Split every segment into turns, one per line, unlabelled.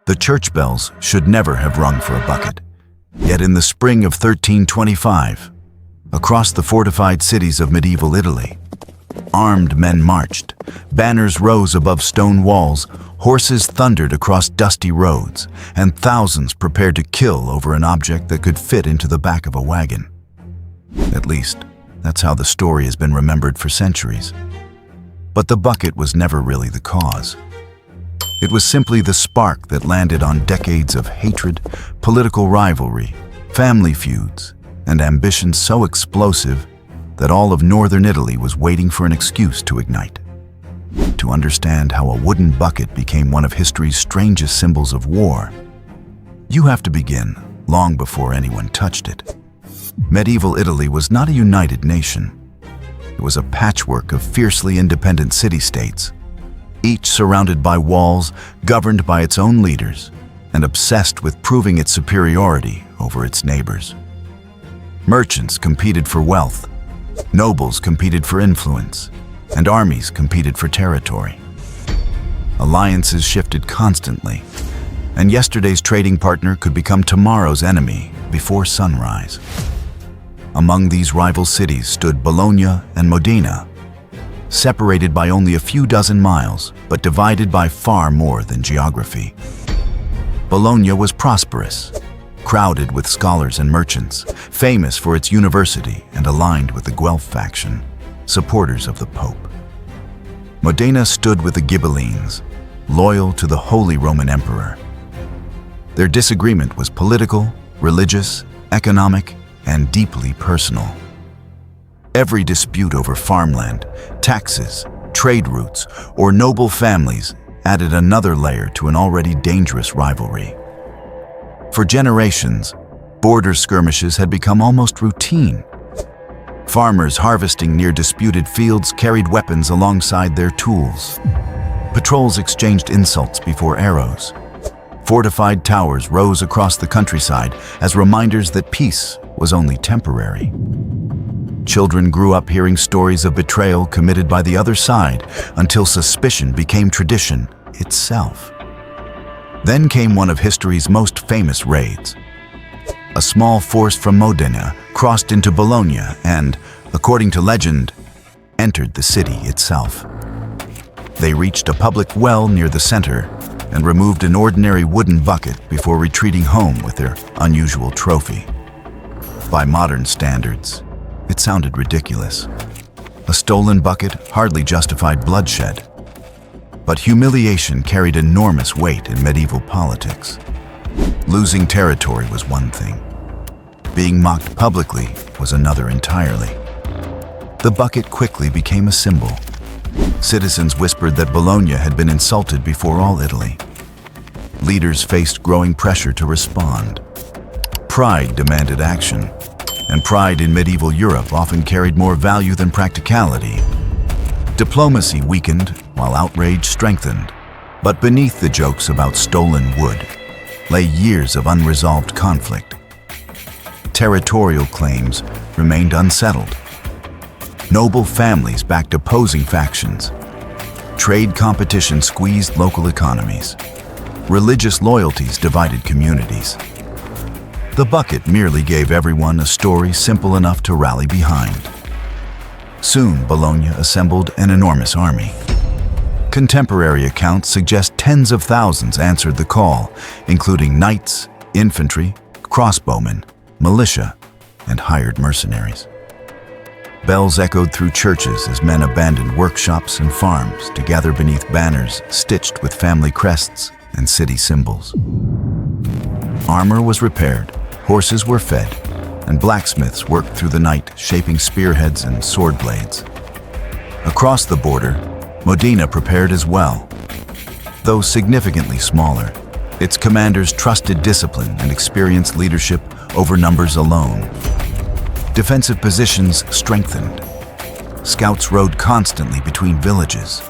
The church bells should never have rung for a bucket. Yet in the spring of 1325, across the fortified cities of medieval Italy, armed men marched, banners rose above stone walls, horses thundered across dusty roads, and thousands prepared to kill over an object that could fit into the back of a wagon. At least, that's how the story has been remembered for centuries. But the bucket was never really the cause. It was simply the spark that landed on decades of hatred, political rivalry, family feuds, and ambitions so explosive that all of northern Italy was waiting for an excuse to ignite. To understand how a wooden bucket became one of history's strangest symbols of war, you have to begin long before anyone touched it. Medieval Italy was not a united nation. It was a patchwork of fiercely independent city-states, each surrounded by walls, governed by its own leaders, and obsessed with proving its superiority over its neighbors. Merchants competed for wealth, nobles competed for influence, and armies competed for territory. Alliances shifted constantly, and yesterday's trading partner could become tomorrow's enemy before sunrise. Among these rival cities stood Bologna and Modena, separated by only a few dozen miles, but divided by far more than geography. Bologna was prosperous, crowded with scholars and merchants, famous for its university and aligned with the Guelph faction, supporters of the Pope. Modena stood with the Ghibellines, loyal to the Holy Roman Emperor. Their disagreement was political, religious, economic, and deeply personal. Every dispute over farmland, taxes, trade routes, or noble families added another layer to an already dangerous rivalry. For generations, border skirmishes had become almost routine. Farmers harvesting near disputed fields carried weapons alongside their tools. Patrols exchanged insults before arrows. Fortified towers rose across the countryside as reminders that peace was only temporary. Children grew up hearing stories of betrayal committed by the other side until suspicion became tradition itself. Then came one of history's most famous raids. A small force from Modena crossed into Bologna and, according to legend, entered the city itself. They reached a public well near the center and removed an ordinary wooden bucket before retreating home with their unusual trophy. By modern standards, it sounded ridiculous. A stolen bucket hardly justified bloodshed. But humiliation carried enormous weight in medieval politics. Losing territory was one thing. Being mocked publicly was another entirely. The bucket quickly became a symbol. Citizens whispered that Bologna had been insulted before all Italy. Leaders faced growing pressure to respond. Pride demanded action, and pride in medieval Europe often carried more value than practicality. Diplomacy weakened while outrage strengthened. But beneath the jokes about stolen wood lay years of unresolved conflict. Territorial claims remained unsettled. Noble families backed opposing factions. Trade competition squeezed local economies. Religious loyalties divided communities. The bucket merely gave everyone a story simple enough to rally behind. Soon, Bologna assembled an enormous army. Contemporary accounts suggest tens of thousands answered the call, including knights, infantry, crossbowmen, militia, and hired mercenaries. Bells echoed through churches as men abandoned workshops and farms to gather beneath banners stitched with family crests and city symbols. Armor was repaired, horses were fed, and blacksmiths worked through the night shaping spearheads and sword blades. Across the border, Modena prepared as well. Though significantly smaller, its commanders trusted discipline and experienced leadership over numbers alone. Defensive positions strengthened. Scouts rode constantly between villages.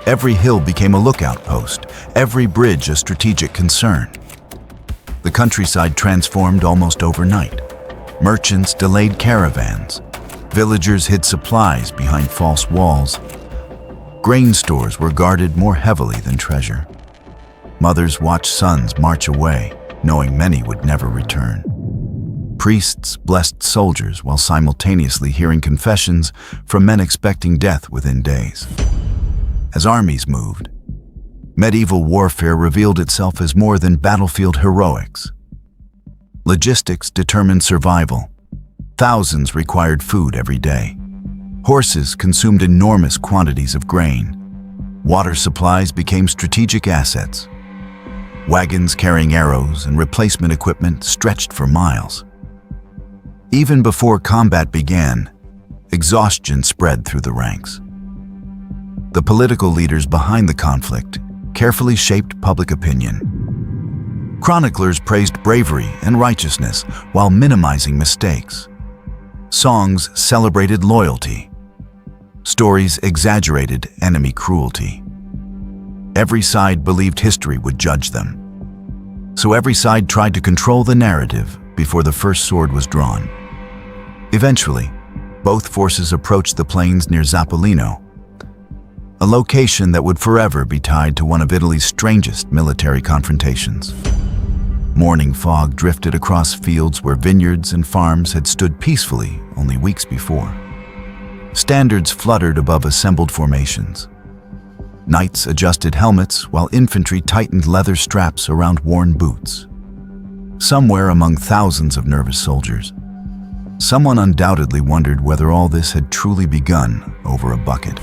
Every hill became a lookout post, every bridge a strategic concern. The countryside transformed almost overnight. Merchants delayed caravans. Villagers hid supplies behind false walls. Grain stores were guarded more heavily than treasure. Mothers watched sons march away, knowing many would never return. Priests blessed soldiers while simultaneously hearing confessions from men expecting death within days. As armies moved, medieval warfare revealed itself as more than battlefield heroics. Logistics determined survival. Thousands required food every day. Horses consumed enormous quantities of grain. Water supplies became strategic assets. Wagons carrying arrows and replacement equipment stretched for miles. Even before combat began, exhaustion spread through the ranks. The political leaders behind the conflict carefully shaped public opinion. Chroniclers praised bravery and righteousness while minimizing mistakes. Songs celebrated loyalty. Stories exaggerated enemy cruelty. Every side believed history would judge them. So every side tried to control the narrative before the first sword was drawn. Eventually, both forces approached the plains near Zappolino, a location that would forever be tied to one of Italy's strangest military confrontations. Morning fog drifted across fields where vineyards and farms had stood peacefully only weeks before. Standards fluttered above assembled formations. Knights adjusted helmets while infantry tightened leather straps around worn boots. Somewhere among thousands of nervous soldiers, someone undoubtedly wondered whether all this had truly begun over a bucket.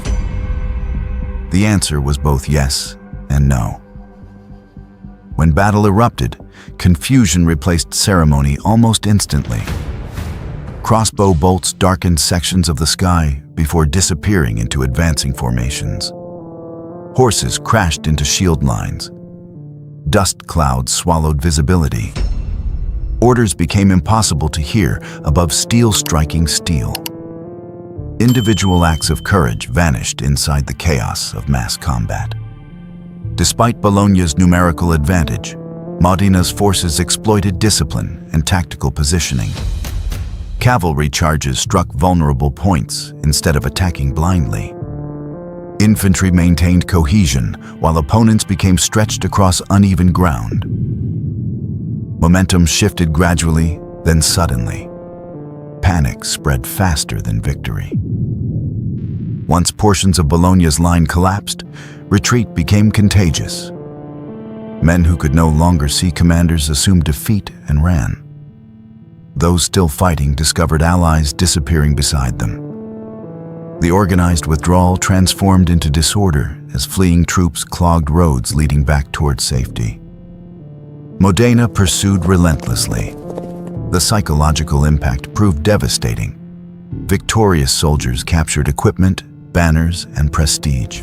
The answer was both yes and no. When battle erupted, confusion replaced ceremony almost instantly. Crossbow bolts darkened sections of the sky before disappearing into advancing formations. Horses crashed into shield lines. Dust clouds swallowed visibility. Orders became impossible to hear above steel striking steel. Individual acts of courage vanished inside the chaos of mass combat. Despite Bologna's numerical advantage, Modena's forces exploited discipline and tactical positioning. Cavalry charges struck vulnerable points instead of attacking blindly. Infantry maintained cohesion while opponents became stretched across uneven ground. Momentum shifted gradually, then suddenly. Panic spread faster than victory. Once portions of Bologna's line collapsed, retreat became contagious. Men who could no longer see commanders assumed defeat and ran. Those still fighting discovered allies disappearing beside them. The organized withdrawal transformed into disorder as fleeing troops clogged roads leading back toward safety. Modena pursued relentlessly. The psychological impact proved devastating. Victorious soldiers captured equipment, banners, and prestige.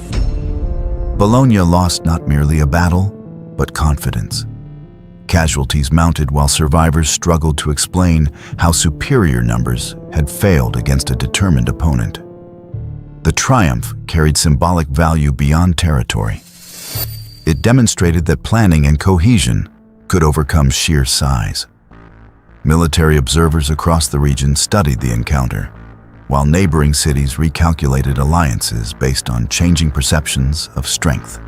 Bologna lost not merely a battle, but confidence. Casualties mounted while survivors struggled to explain how superior numbers had failed against a determined opponent. The triumph carried symbolic value beyond territory. It demonstrated that planning and cohesion could overcome sheer size. Military observers across the region studied the encounter, while neighboring cities recalculated alliances based on changing perceptions of strength.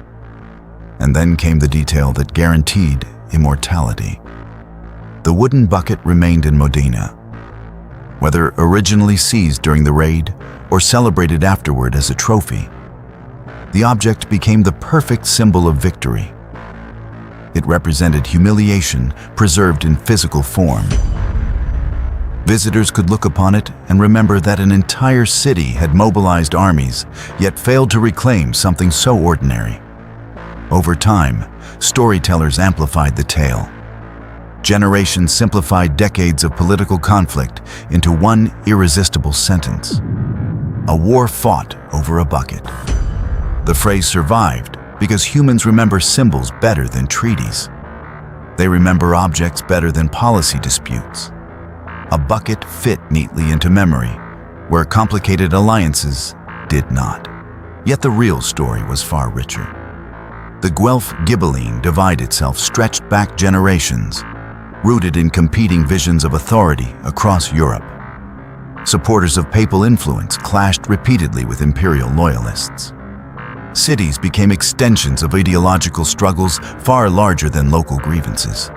And then came the detail that guaranteed immortality. The wooden bucket remained in Modena. Whether originally seized during the raid or celebrated afterward as a trophy, the object became the perfect symbol of victory. It represented humiliation preserved in physical form. Visitors could look upon it and remember that an entire city had mobilized armies, yet failed to reclaim something so ordinary. Over time, storytellers amplified the tale. Generations simplified decades of political conflict into one irresistible sentence: a war fought over a bucket. The phrase survived because humans remember symbols better than treaties. They remember objects better than policy disputes. A bucket fit neatly into memory, where complicated alliances did not. Yet the real story was far richer. The Guelph Ghibelline divide itself stretched back generations, rooted in competing visions of authority across Europe. Supporters of papal influence clashed repeatedly with imperial loyalists. Cities became extensions of ideological struggles far larger than local grievances.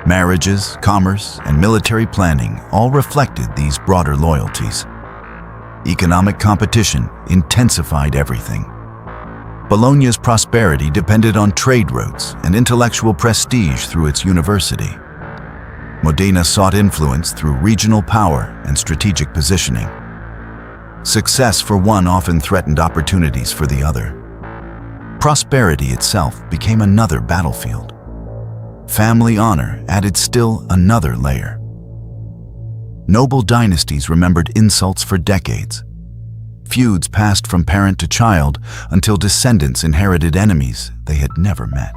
Marriages, commerce, and military planning all reflected these broader loyalties. Economic competition intensified everything. Bologna's prosperity depended on trade routes and intellectual prestige through its university. Modena sought influence through regional power and strategic positioning. Success for one often threatened opportunities for the other. Prosperity itself became another battlefield. Family honor added still another layer. Noble dynasties remembered insults for decades. Feuds passed from parent to child until descendants inherited enemies they had never met.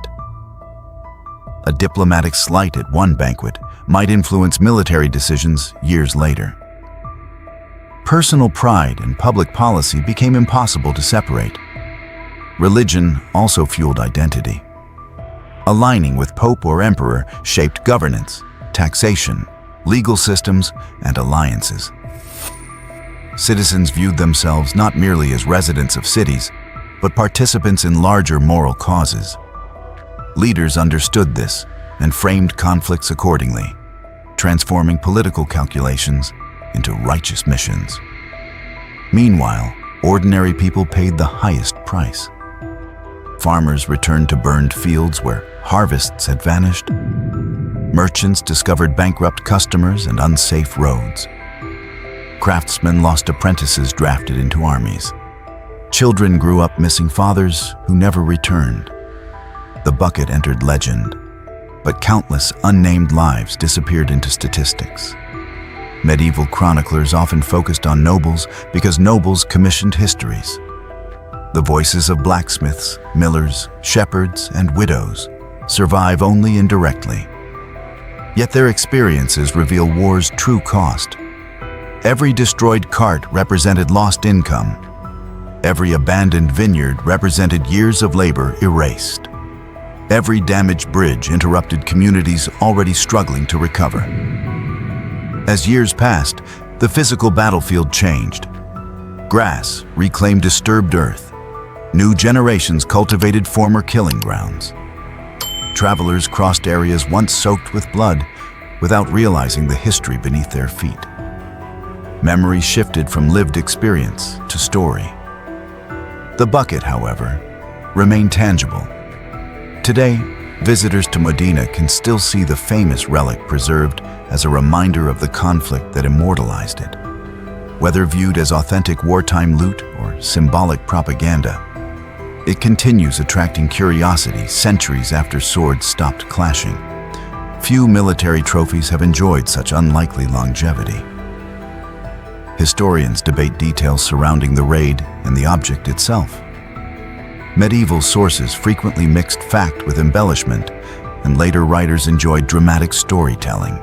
A diplomatic slight at one banquet might influence military decisions years later. Personal pride and public policy became impossible to separate. Religion also fueled identity. Aligning with pope or emperor shaped governance, taxation, legal systems, and alliances. Citizens viewed themselves not merely as residents of cities, but participants in larger moral causes. Leaders understood this and framed conflicts accordingly, transforming political calculations into righteous missions. Meanwhile, ordinary people paid the highest price. Farmers returned to burned fields where harvests had vanished. Merchants discovered bankrupt customers and unsafe roads. Craftsmen lost apprentices drafted into armies. Children grew up missing fathers who never returned. The bucket entered legend, but countless unnamed lives disappeared into statistics. Medieval chroniclers often focused on nobles because nobles commissioned histories. The voices of blacksmiths, millers, shepherds, and widows survive only indirectly. Yet their experiences reveal war's true cost. Every destroyed cart represented lost income. Every abandoned vineyard represented years of labor erased. Every damaged bridge interrupted communities already struggling to recover. As years passed, the physical battlefield changed. Grass reclaimed disturbed earth. New generations cultivated former killing grounds. Travelers crossed areas once soaked with blood without realizing the history beneath their feet. Memory shifted from lived experience to story. The bucket, however, remained tangible. Today, visitors to Modena can still see the famous relic preserved as a reminder of the conflict that immortalized it. Whether viewed as authentic wartime loot or symbolic propaganda, it continues attracting curiosity centuries after swords stopped clashing. Few military trophies have enjoyed such unlikely longevity. Historians debate details surrounding the raid and the object itself. Medieval sources frequently mixed fact with embellishment, and later writers enjoyed dramatic storytelling.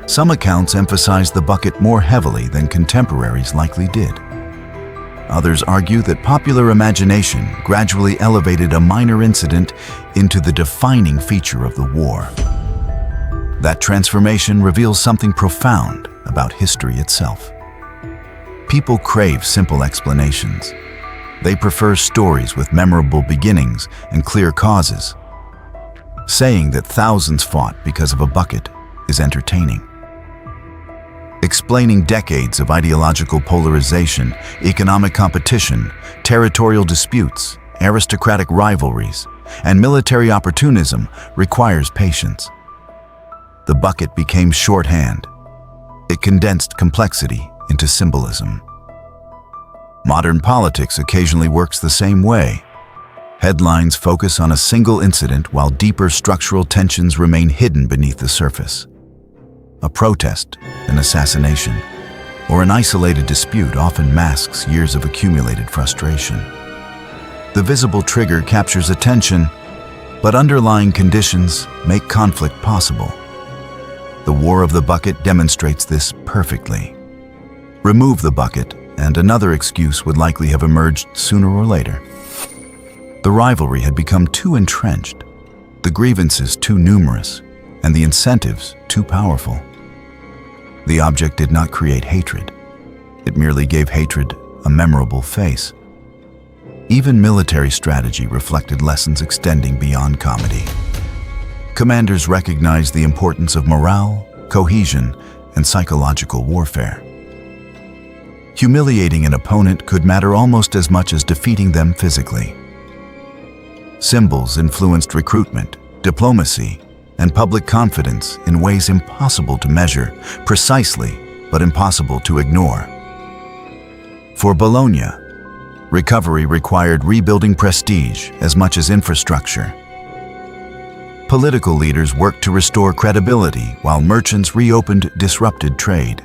Some accounts emphasize the bucket more heavily than contemporaries likely did. Others argue that popular imagination gradually elevated a minor incident into the defining feature of the war. That transformation reveals something profound about history itself. People crave simple explanations. They prefer stories with memorable beginnings and clear causes. Saying that thousands fought because of a bucket is entertaining. Explaining decades of ideological polarization, economic competition, territorial disputes, aristocratic rivalries, and military opportunism requires patience. The bucket became shorthand. It condensed complexity into symbolism. Modern politics occasionally works the same way. Headlines focus on a single incident while deeper structural tensions remain hidden beneath the surface. A protest, an assassination, or an isolated dispute often masks years of accumulated frustration. The visible trigger captures attention, but underlying conditions make conflict possible. The War of the Bucket demonstrates this perfectly. Remove the bucket, and another excuse would likely have emerged sooner or later. The rivalry had become too entrenched, the grievances too numerous, and the incentives too powerful. The object did not create hatred. It merely gave hatred a memorable face. Even military strategy reflected lessons extending beyond comedy. Commanders recognized the importance of morale, cohesion, and psychological warfare. Humiliating an opponent could matter almost as much as defeating them physically. Symbols influenced recruitment, diplomacy, and public confidence in ways impossible to measure precisely, but impossible to ignore. For Bologna, recovery required rebuilding prestige as much as infrastructure. Political leaders worked to restore credibility while merchants reopened disrupted trade.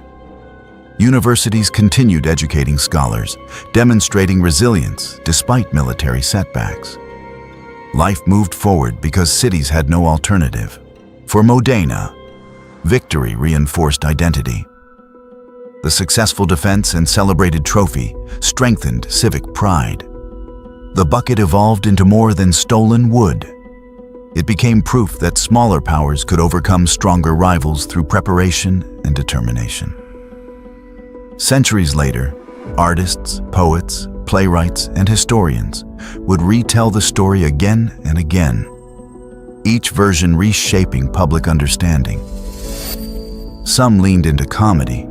Universities continued educating scholars, demonstrating resilience despite military setbacks. Life moved forward because cities had no alternative. For Modena, victory reinforced identity. The successful defense and celebrated trophy strengthened civic pride. The bucket evolved into more than stolen wood. It became proof that smaller powers could overcome stronger rivals through preparation and determination. Centuries later, artists, poets, playwrights, and historians would retell the story again and again, each version reshaping public understanding. Some leaned into comedy,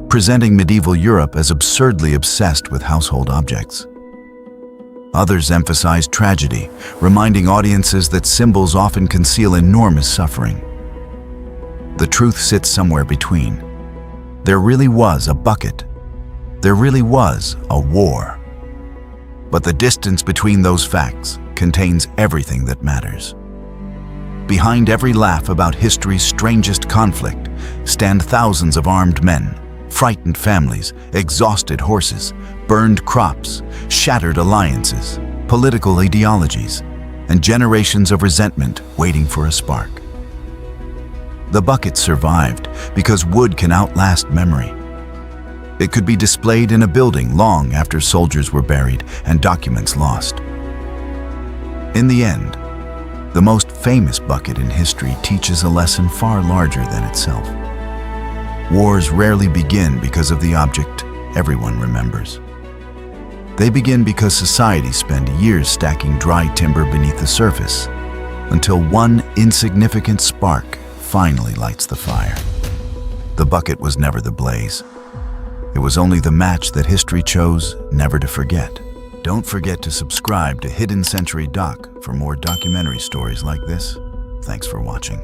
presenting medieval Europe as absurdly obsessed with household objects. Others emphasized tragedy, reminding audiences that symbols often conceal enormous suffering. The truth sits somewhere between. There really was a bucket. There really was a war. But the distance between those facts contains everything that matters. Behind every laugh about history's strangest conflict stand thousands of armed men, frightened families, exhausted horses, burned crops, shattered alliances, political ideologies, and generations of resentment waiting for a spark. The bucket survived because wood can outlast memory. It could be displayed in a building long after soldiers were buried and documents lost. In the end, the most famous bucket in history teaches a lesson far larger than itself. Wars rarely begin because of the object everyone remembers. They begin because societies spend years stacking dry timber beneath the surface, until one insignificant spark finally lights the fire. The bucket was never the blaze. It was only the match that history chose never to forget. Don't forget to subscribe to Hidden Century Doc for more documentary stories like this. Thanks for watching.